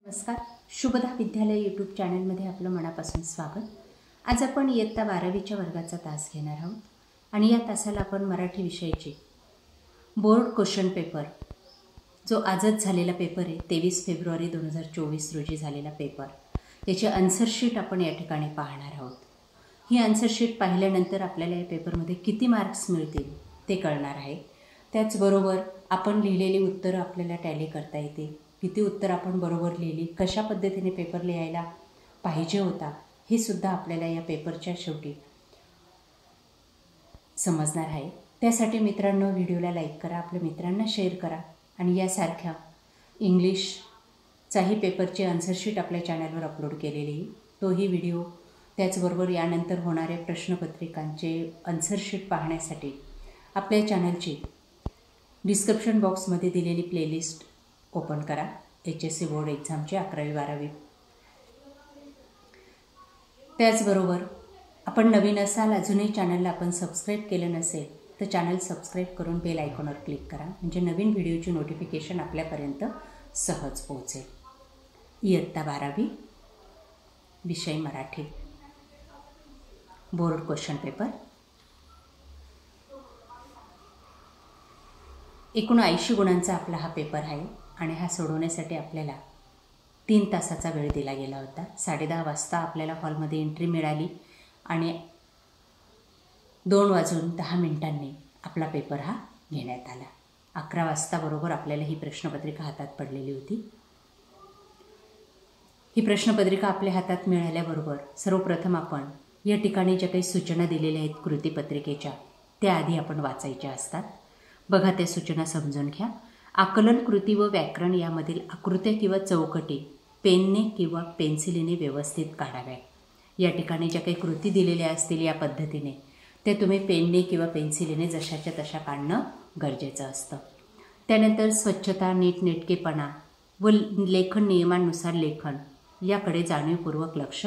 नमस्कार. शुभदा विद्यालय यूट्यूब चॅनलमध्ये आपलं मनापासून स्वागत. आज आपण इयत्ता 12वीच्या वर्गाचा तास घेणार आहोत आणि या तासाला आपण मराठी विषयाची बोर्ड क्वेश्चन पेपर जो आजच झालेला पेपर आहे 23 फेब्रुवारी 2024 रोजी झालेला पेपर, याची आन्सर शीट आपण या ठिकाणी पाहणार आहोत. ही आन्सर शीट पाहिल्यानंतर आपल्याला या पेपरमध्ये किती मार्क्स मिळतील ते कळणार आहे. त्याचबरोबर आपण लिहिलेली उत्तरं आपल्याला टॅली करता येते. किती उत्तर आपण बरोबर लिहिली, कशा पद्धतीने पेपर लिहायला पाहिजे होता, हे सुद्धा आपल्याला या पेपरच्या शेवटी समजणार आहे. त्यासाठी व्हिडिओला लाईक करा, आपल्या मित्रांना शेअर करा आणि यासारख्या इंग्लिशचाही पेपरची आन्सर शीट आपल्या चॅनलवर अपलोड केलेली तोही व्हिडिओ, त्याचबरोबर यानंतर होणाऱ्या प्रश्नपत्रिकांचे आन्सर शीट पाहण्यासाठी आपल्या चॅनलची डिस्क्रिप्शन बॉक्समध्ये दिलेली प्लेलिस्ट ओपन करा. HSC बोर्ड एक्झामची 11वी 12वी. त्याचबरोबर आपण नवीन असाल, अजूनही चॅनलला आपण सबस्क्राईब केलं नसेल तर चॅनल सबस्क्राईब करून बेल आयकॉनवर क्लिक करा, म्हणजे नवीन व्हिडिओची नोटिफिकेशन आपल्यापर्यंत सहज पोहोचेल. इयत्ता 12वी, विषय मराठी, बोर्ड क्वेश्चन पेपर. एकूण 80 गुणांचा आपला हा पेपर आहे आणि हा सोडवण्यासाठी आपल्याला 3 तासाचा वेळ दिला गेला होता. 10:30 वाजता आपल्याला हॉलमध्ये एंट्री मिळाली आणि 2:10 आपला पेपर हा घेण्यात आला. 11 वाजता बरोबर आपल्याला ही प्रश्नपत्रिका हातात पडलेली होती. ही प्रश्नपत्रिका आपल्या हातात मिळाल्याबरोबर सर्वप्रथम आपण या ठिकाणी ज्या काही सूचना दिलेल्या आहेत कृतीपत्रिकेच्या, त्या आधी आपण वाचायच्या असतात. बघा, त्या सूचना समजून घ्या. आकलन, कृती व व्याकरण यामधील आकृत्या किंवा चौकटी पेनने किंवा पेन्सिलीने व्यवस्थित काढाव्या. या ठिकाणी ज्या काही कृती दिलेल्या असतील या पद्धतीने त्या तुम्ही पेनने किंवा पेन्सिलीने जशाच्या तशा काढणं गरजेचं असतं. त्यानंतर स्वच्छता, नीटनेटकेपणा व लेखन नियमांनुसार लेखन याकडे जाणीवपूर्वक लक्ष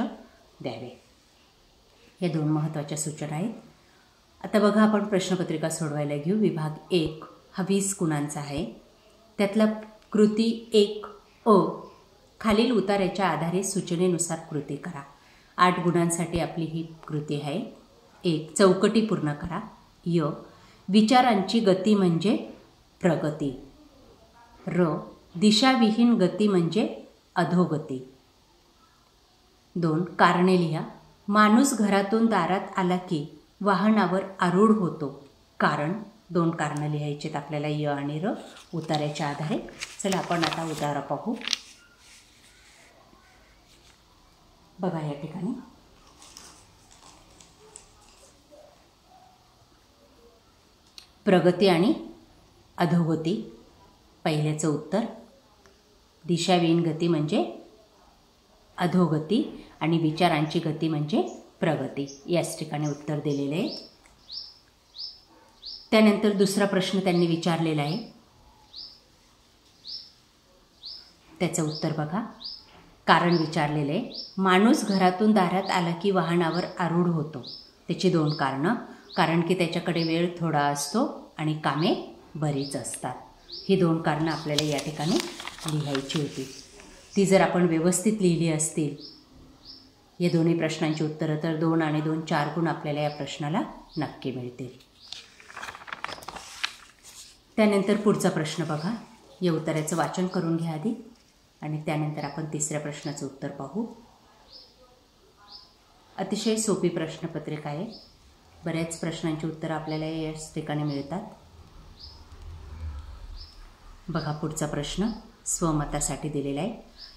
द्यावे. या 2 महत्त्वाच्या सूचना आहेत. आता बघा, आपण प्रश्नपत्रिका सोडवायला घेऊ. विभाग 1 हा 20 गुणांचा आहे. त्यातला कृती 1 खालील उतार्याच्या आधारे सूचनेनुसार कृती करा. 8 गुणांसाठी आपली ही कृती आहे. 1 चौकटी पूर्ण करा. विचारांची गती म्हणजे प्रगती. दिशाविहीन गती म्हणजे अधोगती. 2 कारणे लिहा. माणूस घरातून दारात आला की वाहनावर आरूढ होतो. कारण 2 कारणं लिहायचेत आपल्याला आणि उतार्याच्या आधारे. चला आपण आता उतारा पाहू. बघा, या ठिकाणी प्रगती आणि अधोगती. पहिल्याचं उत्तर. दिशाविहीन गती म्हणजे अधोगती आणि विचारांची गती म्हणजे प्रगती. याच ठिकाणी उत्तर दिलेले आहे. त्यानंतर दुसरा प्रश्न त्यांनी विचारलेला आहे. त्याचं उत्तर बघा. कारण विचारलेलं आहे. माणूस घरातून दारात आला की वाहनावर आरूढ होतो. त्याची 2 कारणं. कारण की त्याच्याकडे वेळ थोडा असतो आणि कामे बरीच असतात. ही 2 कारणं आपल्याला या ठिकाणी लिहायची होती. ती जर आपण व्यवस्थित लिहिली असतील या दोन्ही प्रश्नांची उत्तरं, तर 2 आणि 2 4 गुण आपल्याला या प्रश्नाला नक्की मिळतील. त्यानंतर पुढचा प्रश्न बघा. या उत्तराचं वाचन करून घ्या आधी आणि त्यानंतर आपण तिसऱ्या प्रश्नाचं उत्तर पाहू. अतिशय सोपी प्रश्नपत्रिका आहे. बऱ्याच प्रश्नांची उत्तरं आपल्याला याच ठिकाणी मिळतात. बघा, पुढचा प्रश्न स्वमतासाठी दिलेला आहे.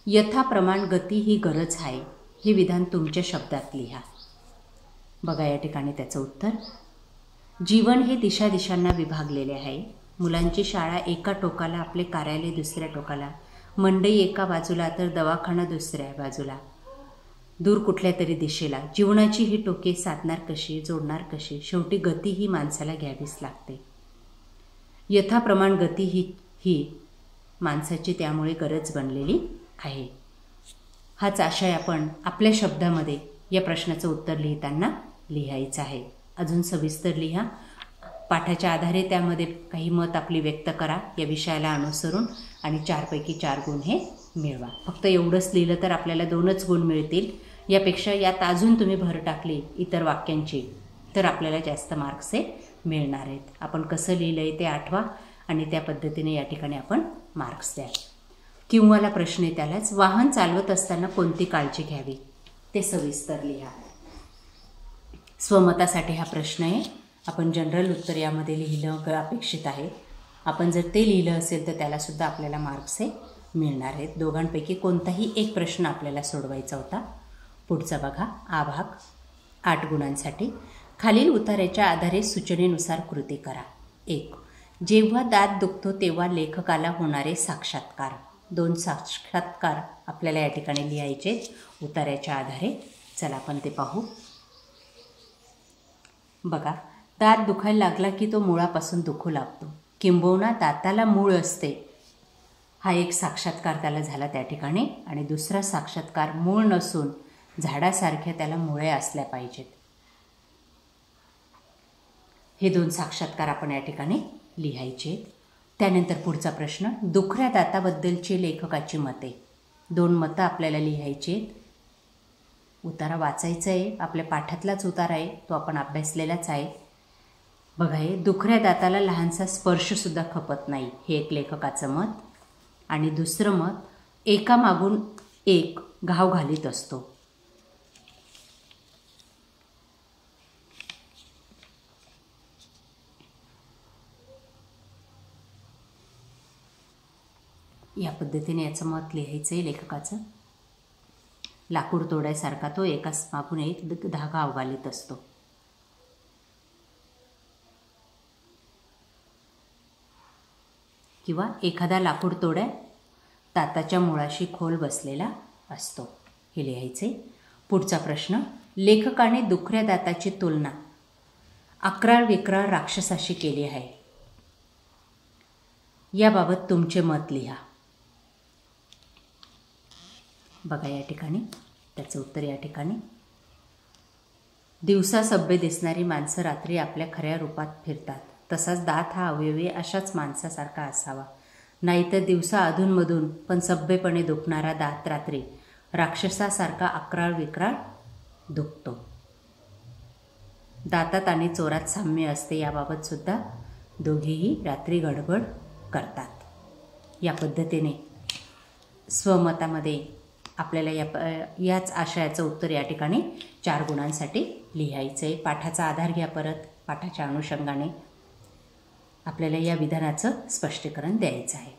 यथाप्रमाण गती ही गरज आहे. हे विधान तुमच्या शब्दात लिहा. बघा, या ठिकाणी त्याचं उत्तर. जीवन हे दिशांना विभागलेले आहे. मुलांची शाळा एका टोकाला, आपले कार्यालय दुसऱ्या टोकाला, मंडई एका बाजूला तर दवाखाना दुसऱ्या बाजूला, दूर कुठल्या तरी दिशेला. जीवनाची ही टोके साधणार कशी, जोडणार कशी? शेवटी गती ही माणसाला घ्यावीच लागते. यथाप्रमाण गती ही माणसाची त्यामुळे गरज बनलेली आहे. हाच आशय आपण आपल्या शब्दामध्ये या प्रश्नाचं उत्तर लिहिताना लिहायचं आहे. अजून सविस्तर लिहा. पाठाच्या आधारे त्यामध्ये काही मत आपली व्यक्त करा या विषयाला अनुसरून आणि 4 पैकी 4 गुण हे मिळवा. फक्त एवढंच लिहिलं तर आपल्याला 2च गुण मिळतील. यापेक्षा यात अजून तुम्ही भर टाकली इतर वाक्यांची तर आपल्याला जास्त मार्क्स हे मिळणार आहेत. आपण कसं लिहिलं आहे ते आठवा आणि त्या पद्धतीने या ठिकाणी आपण मार्क्स द्या. किंवाला प्रश्न आहे त्यालाच, वाहन चालवत असताना कोणती काळजी घ्यावी ते सविस्तर लिहा. स्वमतासाठी हा प्रश्न आहे. आपण जनरल उत्तर यामध्ये लिहिलं अपेक्षित आहे. आपण जर ते लिहिलं असेल तर त्यालासुद्धा आपल्याला मार्क्स हे मिळणार आहेत. दोघांपैकी कोणताही एक प्रश्न आपल्याला सोडवायचा होता. पुढचा बघा, आ भाग 8 गुणांसाठी. खालील उतार्याच्या आधारे सूचनेनुसार कृती करा. 1. जेव्हा दात दुखतो तेव्हा लेखकाला होणारे साक्षात्कार. 2 साक्षात्कार आपल्याला या ठिकाणी लिहायचे उतार्याच्या आधारे. चला आपण ते पाहू. बघा, दात दुखायला लागला की तो मुळापासून दुखू लागतो, किंबहुना दाताला मूळ असते. हा एक साक्षात्कार त्याला झाला त्या ठिकाणी. आणि दुसरा साक्षात्कार, मूळ नसून झाडासारख्या त्याला मुळे असल्या पाहिजेत. हे 2 साक्षात्कार आपण या ठिकाणी लिहायचे. त्यानंतर पुढचा प्रश्न, दुखऱ्या दाताबद्दलची लेखकाची मते. 2 मतं आपल्याला लिहायची. उतारा वाचायचा आहे, आपल्या पाठातलाच उतारा आहे, तो आपण अभ्यासलेलाच आहे. बघा, हे दुखऱ्या दाताला लहानसा स्पर्शसुद्धा खपत नाही, हे एक लेखकाचं मत. आणि दुसरं मत, एकामागून एक घाव घालीत असतो. या पद्धतीने याचं मत लिहायचं आहे लेखकाचं. लाकूड तोडायसारखा तो एकाच मागून एक घाव घालीत असतो. किंवा एखादा लाकूड तोड्या दाताच्या मुळाशी खोल बसलेला असतो, हे लिहायचे. पुढचा प्रश्न, लेखकाने दुखऱ्या दाताची तुलना अक्राळ विक्राळ राक्षसाशी केली आहे. याबाबत तुमचे मत लिहा. बघा या ठिकाणी त्याचं उत्तर या ठिकाणी, दिवसा सभ्य दिसणारी माणसं रात्री आपल्या खऱ्या रूपात फिरतात. तसाच दात हा अवयवी अशाच माणसासारखा असावा. नाहीतर दिवसा अधूनमधून पण सभ्यपणे दुखणारा दात रात्री राक्षसासारखा अक्राळ विक्राळ दुखतो. दातात आणि चोरात साम्य असते, याबाबत सुद्धा दोघेही रात्री गडबड करतात. या पद्धतीने स्वमतामध्ये आपल्याला याच आशयाचं उत्तर या ठिकाणी 4 गुणांसाठी लिहायचं आहे. पाठाचा आधार घ्या. परत पाठाच्या अनुषंगाने आपल्याला या विधानाचं स्पष्टीकरण द्यायचं आहे.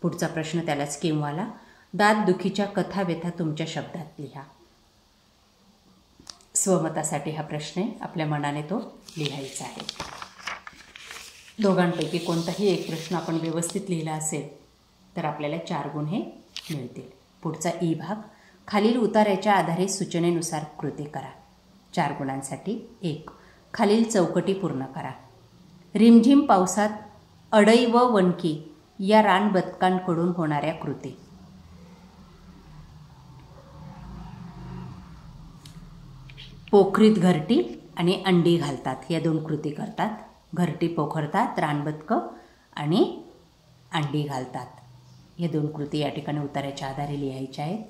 पुढचा प्रश्न त्यालाच किंवाला, दात दुखीच्या कथा व्यथा तुमच्या शब्दात लिहा. स्वमतासाठी हा प्रश्न आहे, आपल्या मनाने तो लिहायचा आहे. दोघांपैकी कोणताही एक प्रश्न आपण व्यवस्थित लिहिला असेल तर आपल्याला 4 गुण हे मिळतील. पुढचा ई भाग, खालील उतार्याच्या आधारे सूचनेनुसार कृती करा. 4 गुणांसाठी. 1. खालील चौकटी पूर्ण करा. रिमझिम पावसात अडई व वणकी या रानबदकांकडून होणाऱ्या कृती. पोखरीत घरटी आणि अंडी घालतात, या 2 कृती करतात. घरटी पोखरतात, रानबदकं आणि अंडी घालतात. या 2 कृती या ठिकाणी उतार्याच्या आधारे लिहायच्या आहेत.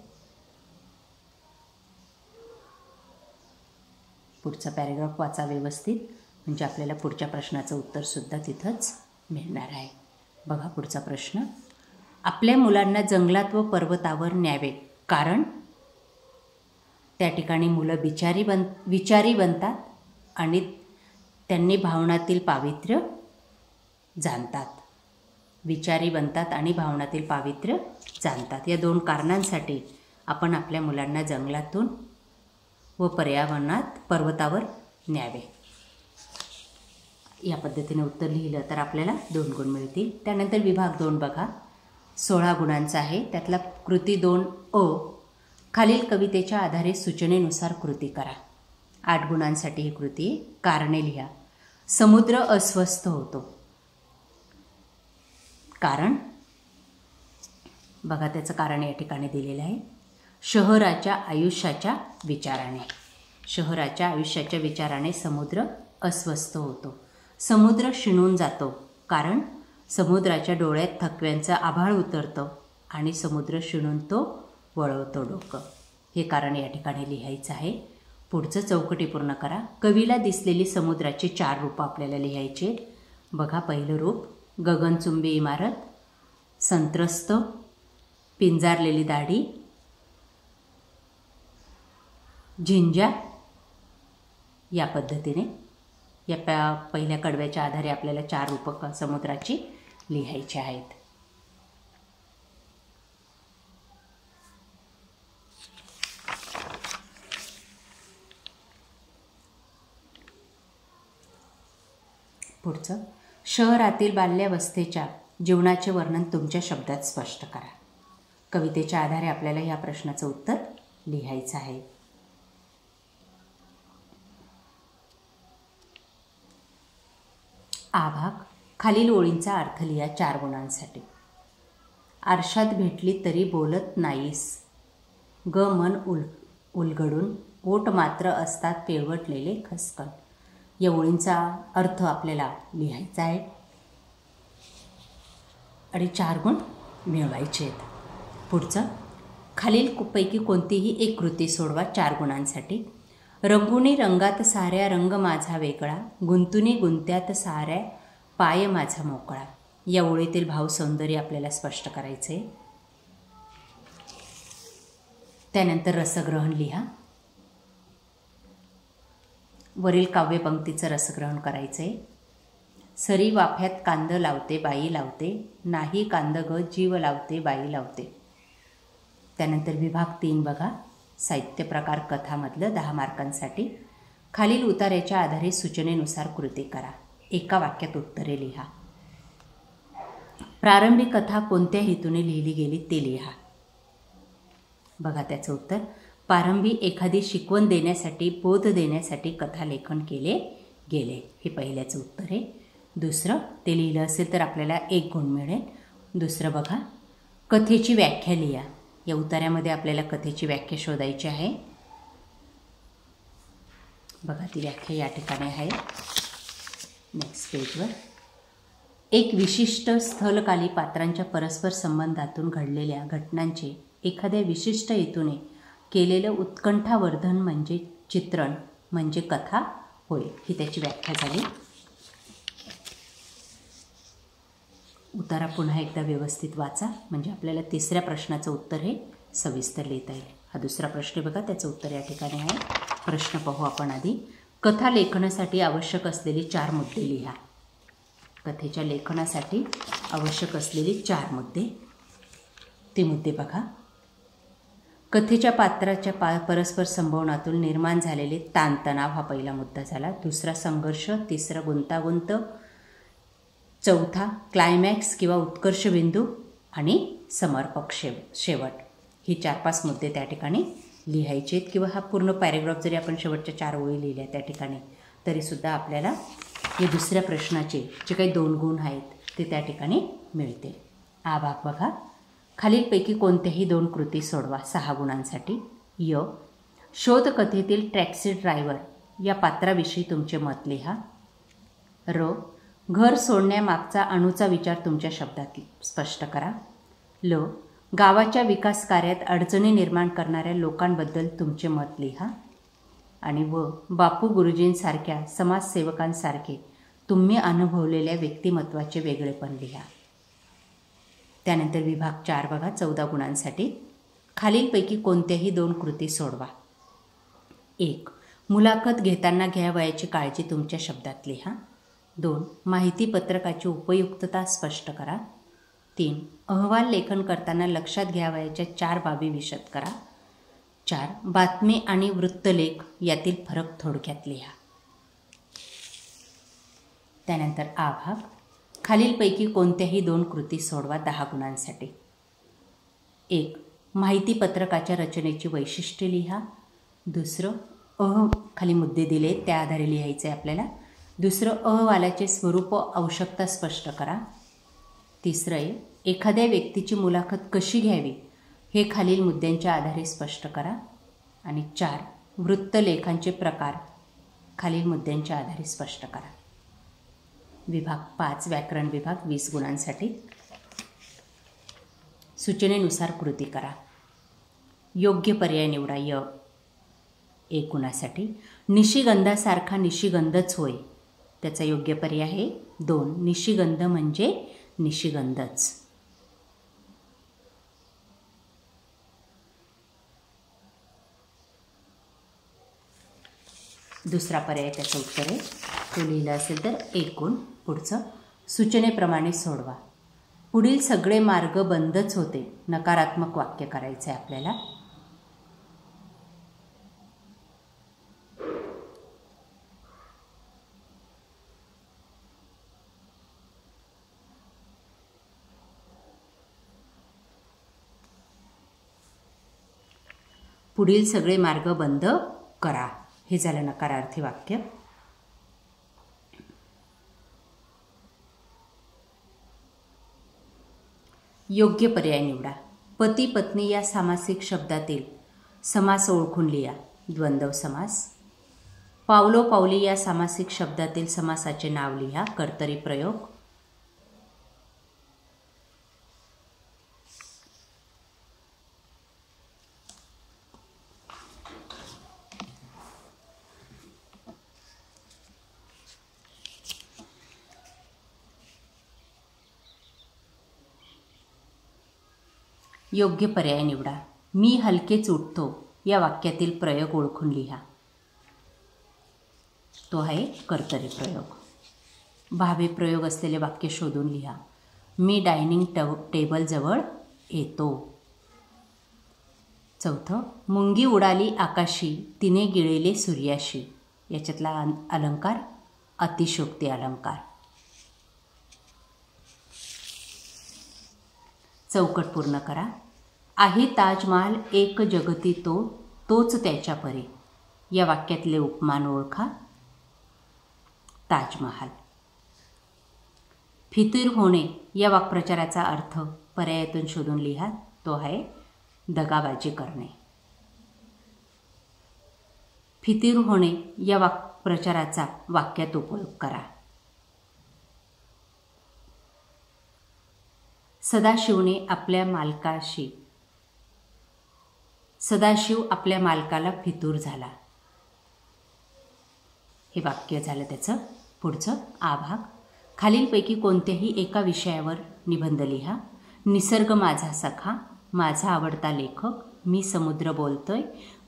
पुढचा पॅरेग्राफ वाचा व्यवस्थित, म्हणजे आपल्याला पुढच्या प्रश्नाचं उत्तरसुद्धा तिथंच मिळणार आहे. बघा पुढचा प्रश्न, आपल्या मुलांना जंगलात व पर्वतावर न्यावे, कारण त्या ठिकाणी मुलं विचारी बनतात आणि त्यांनी भावनातील पावित्र्य जाणतात. विचारी बनतात आणि भावनातील पावित्र्य जाणतात. या 2 कारणांसाठी आपण आपल्या मुलांना जंगलातून व पर्यावरणात पर्वतावर न्यावे. या पद्धतीने उत्तर लिहिलं तर आपल्याला 2 गुण मिळतील. त्यानंतर विभाग 2 बघा, 16 गुणांचा आहे. त्यातला कृती 2 अ, खालील कवितेच्या आधारे सूचनेनुसार कृती करा. 8 गुणांसाठी ही कृती. कारणे लिहा. समुद्र अस्वस्थ होतो. कारण बघा त्याचं कारण या ठिकाणी दिलेलं आहे. शहराच्या आयुष्याच्या विचाराने समुद्र अस्वस्थ होतो. समुद्र शिणून जातो, कारण समुद्राच्या डोळ्यात थकव्यांचं आभाळ उतरतं आणि समुद्र शिणून तो वळवतो डोकं. हे कारण या ठिकाणी लिहायचं आहे. पुढचं चौकटी पूर्ण करा. कवीला दिसलेली समुद्राची 4 रूपं आपल्याला लिहायची. बघा, पहिलं रूप गगनचुंबी इमारत, संत्रस्त, पिंजारलेली दाढी, झिंजा. या पद्धतीने या पहिल्या कडव्याच्या आधारे आपल्याला 4 रूपं समुद्राची लिहायची आहेत. पुढचं, शहरातील बाल्यावस्थेच्या जीवनाचे वर्णन तुमच्या शब्दात स्पष्ट करा. कवितेच्या आधारे आपल्याला या प्रश्नाचं उत्तर लिहायचं आहे. आ भाग, खालील ओळींचा अर्थ लिहा 4 गुणांसाठी. आरशात भेटली तरी बोलत नाहीस, ग मन उलगडून, ओठ मात्र असतात पिळवटलेले खसखस. या ओळींचा अर्थ आपल्याला लिहायचा आहे आणि 4 गुण मिळवायचे आहेत. पुढचं, खालीलपैकी कोणतीही एक कृती सोडवा 4 गुणांसाठी. रंगुनी रंगात साऱ्या रंग माझा वेगळा, गुंतुनी गुंत्यात साऱ्या पाय माझा मोकळा. या ओळीतील भाव सौंदर्य आपल्याला स्पष्ट करायचे. त्यानंतर रसग्रहण लिहा. वरील काव्यपंक्तीचं रसग्रहण करायचे. सरी वाफ्यात कांद लावते बाई लावते, नाही कांद ग जीव लावते बाई लावते. त्यानंतर विभाग 3 बघा, साहित्य प्रकार कथामधलं 10 मार्कांसाठी. खालील उतार्याच्या आधारे सूचनेनुसार कृती करा. एका वाक्यात उत्तरे लिहा. प्रारंभी कथा कोणत्या हेतूने लिहिली गेली ते लिहा. बघा त्याचं उत्तर, प्रारंभी एखादी शिकवण देण्यासाठी, बोध देण्यासाठी कथालेखन केले गेले. हे पहिल्याचं उत्तर आहे. दुसरं, ते लिहिलं असेल तर आपल्याला 1 गुण मिळेल. दुसरं बघा, कथेची व्याख्या लिहा. या उतार्यामध्ये आपल्याला कथेची व्याख्या शोधायची आहे. बघा ती व्याख्या या ठिकाणी आहे नेक्स्ट पेजवर. एक विशिष्ट स्थलकाली पात्रांच्या परस्पर संबंधातून घडलेल्या घटनांचे एखाद्या विशिष्ट हेतूने केलेलं उत्कंठावर्धन म्हणजे चित्रण म्हणजे कथा होय. ही त्याची व्याख्या झाली. उतारा पुन्हा एकदा व्यवस्थित वाचा म्हणजे आपल्याला 3ऱ्या प्रश्नाचं उत्तर हे सविस्तर लिहिता येईल. हा 2रा प्रश्न बघा, त्याचं उत्तर या ठिकाणी आहे. प्रश्न पाहू आपण आधी. कथा लेखनासाठी आवश्यक असलेली 4 मुद्दे लिहा. कथेच्या लेखनासाठी आवश्यक असलेली 4 मुद्दे. ते मुद्दे बघा. कथेच्या पात्राच्या परस्पर संभवनातून निर्माण झालेले ताणतणाव हा पहिला मुद्दा झाला. दुसरा संघर्ष, तिसरा गुंतागुंत, चौथा क्लायमॅक्स किंवा उत्कर्ष बिंदू आणि समर्पक शेवट. ही 4-5 मुद्दे त्या ठिकाणी लिहायचे आहेत. किंवा हा पूर्ण पॅरेग्राफ जरी आपण शेवटच्या 4 ओळी लिहिल्या त्या ठिकाणी तरीसुद्धा आपल्याला या 2ऱ्या प्रश्नाचे जे काही 2 गुण आहेत ते त्या ठिकाणी मिळतील. आ भाग बघा. खालीलपैकी कोणत्याही 2 कृती सोडवा 6 गुणांसाठी. य, शोधकथेतील टॅक्सी ड्रायव्हर या पात्राविषयी तुमचे मत लिहा. र, घर सोडण्यामागचा अणूचा विचार तुमच्या शब्दात स्पष्ट करा. ल, गावाच्या विकास कार्यात अडचणी निर्माण करणाऱ्या लोकांबद्दल तुमचे मत लिहा. आणि व, बापू गुरुजींसारख्या समाजसेवकांसारखे तुम्ही अनुभवलेल्या व्यक्तिमत्वाचे वेगळेपण लिहा. त्यानंतर विभाग 4 बघा, 14 गुणांसाठी. खालीलपैकी कोणत्याही 2 कृती सोडवा. 1, मुलाखत घेताना घ्यावयाची काळजी तुमच्या शब्दात लिहा. 2, माहिती पत्रकाची उपयुक्तता स्पष्ट करा. 3, अहवाल लेखन करताना लक्षात घ्यावयाच्या 4 बाबी विशद करा. 4, बातमी आणि वृत्तलेख यातील फरक थोडक्यात लिहा. त्यानंतर आ भाग. खालीलपैकी कोणत्याही 2 कृती सोडवा 10 गुणांसाठी. 1, माहिती पत्रकाच्या रचनेची वैशिष्ट्ये लिहा. दुसरं, खाली मुद्दे दिले त्या आधारे लिहायचे आहे आपल्याला. दुसरं, अहवालाचे स्वरूप आवश्यकता स्पष्ट करा. तिसरं आहे, एखाद्या व्यक्तीची मुलाखत कशी घ्यावी हे खालील मुद्द्यांच्या आधारे स्पष्ट करा. आणि 4, वृत्तलेखांचे प्रकार खालील मुद्द्यांच्या आधारे स्पष्ट करा. विभाग 5 व्याकरण विभाग 20 गुणांसाठी. सूचनेनुसार कृती करा. योग्य पर्याय निवडा. य 1 गुणासाठी. निशिगंधासारखा निशिगंधच होय. त्याचा योग्य पर्याय आहे 2. निशिगंध म्हणजे निशिगंधच. दुसरा पर्याय त्याचं उत्तर आहे. तो लिहिलं असेल तर 1 गुण. पुढचं सूचनेप्रमाणे सोडवा. पुढील सगळे मार्ग बंदच होते. नकारात्मक वाक्य करायचं आहे आपल्याला. पुढील सगळे मार्ग बंद करा. हे झालं नकारार्थी वाक्य. योग्य पर्याय निवडा. पती पत्नी या सामासिक शब्दातील समास ओळखून लिहा. द्वंद्व समास. पावलोपावली या सामासिक शब्दातील समासाचे नाव लिहा. कर्तरी प्रयोग. योग्य पर्याय निवडा. मी हलकेच उठतो या वाक्यातील प्रयोग ओळखून लिहा. तो आहे कर्तरी प्रयोग. भावी प्रयोग असलेले वाक्य शोधून लिहा. मी डायनिंग टेबलजवळ येतो. चौथं, मुंगी उडाली आकाशी तिने गिळले सूर्याशी. याच्यातला अलंकार अतिशोक्ती अलंकार. चौकट पूर्ण करा. आहे ताजमहाल एक जगती तोच त्याच्या परी. या वाक्यातले उपमान ओळखा. ताजमहाल. फितूर होणे या वाक्प्रचाराचा अर्थ पर्यायातून शोधून लिहा. तो आहे दगाबाजी करणे. फितूर होणे या वाक्प्रचाराचा वाक्यात उपयोग करा. सदाशिव आपल्या मालकाला फितूर झाला. हे वाक्य झालं त्याचं. पुढचं आ भाग. खालीलपैकी कोणत्याही एका विषयावर निबंध लिहा. निसर्ग माझा सखा, माझा आवडता लेखक, मी समुद्र बोलतोय,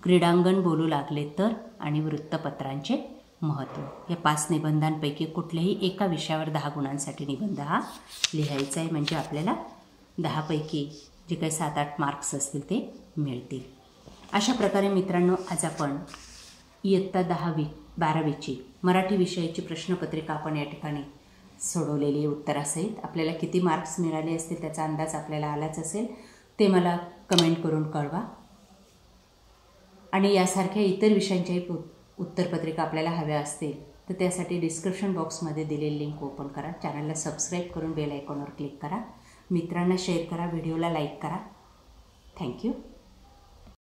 क्रीडांगण बोलू लागले तर आणि वृत्तपत्रांचे महत्त्व. या 5 निबंधांपैकी कुठल्याही एका विषयावर 10 गुणांसाठी निबंध हा लिहायचा आहे. म्हणजे आपल्याला 10 पैकी जे काही 7-8 मार्क्स असतील ते मिळतील. अशा प्रकारे मित्रांनो, आज आपण इयत्ता 10वी-12वीची मराठी विषयाची प्रश्नपत्रिका आपण या ठिकाणी सोडवलेली उत्तरासहित. आपल्याला किती मार्क्स मिळाले असतील त्याचा अंदाज आपल्याला आलाच असेल. ते मला कमेंट करून कळवा. आणि यासारख्या इतर विषयांच्याही उत्तरपत्रिका आपल्याला हव्या असतील तर त्यासाठी डिस्क्रिप्शन बॉक्समध्ये दिलेली लिंक ओपन करा. चॅनलला सबस्क्राईब करून बेल आयकॉनवर क्लिक करा. मित्रांना शेअर करा. व्हिडिओला लाईक करा. थँक्यू.